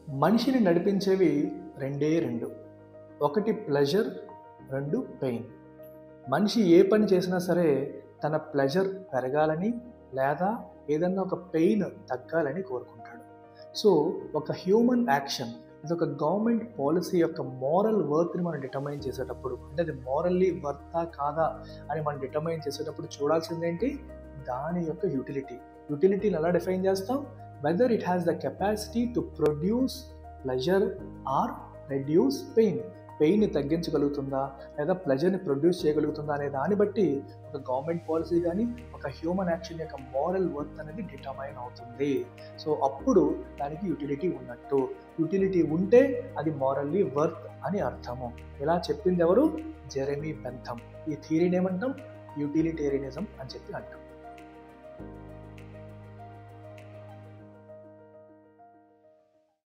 మనిషిని నడిపించేవి రెండే రెండు. ఒకటి ప్లెజర్, రెండు పెయిన్. మనిషి ఏ పని చేసినా సరే తన ప్లెజర్ పెరగాలని లేదా ఏదన్నా ఒక పెయిన్ తగ్గాలని కోరుకుంటాడు. సో ఒక హ్యూమన్ యాక్షన్, ఇది ఒక గవర్నమెంట్ పాలసీ యొక్క మోరల్ వర్త్ని మనం డిటర్మైన్ చేసేటప్పుడు, అంటే అది మోరల్లీ వర్తా కాదా అని మనం డిటర్మైన్ చేసేటప్పుడు చూడాల్సిందేంటి, దాని యొక్క యూటిలిటీని ఎలా డిఫైన్ చేస్తాం, whether it has the capacity to produce pleasure or reduce పెయిన్ని తగ్గించగలుగుతుందా లేదా ప్లెజర్ని ప్రొడ్యూస్ చేయగలుగుతుందా అనే దాన్ని బట్టి ఒక గవర్నమెంట్ పాలసీ కానీ ఒక హ్యూమన్ యాక్షన్ యొక్క మోరల్ వర్త్ అనేది డిటర్మైన్ అవుతుంది. సో అప్పుడు దానికి యూటిలిటీ ఉన్నట్టు. యూటిలిటీ ఉంటే అది మోరల్లీ వర్త్ అని అర్థము. ఇలా చెప్పింది ఎవరు? Jeremy Bentham. ఈ థియరీని ఏమంటాం? యూటిలిటేరియనిజం అని చెప్పి అంటాం.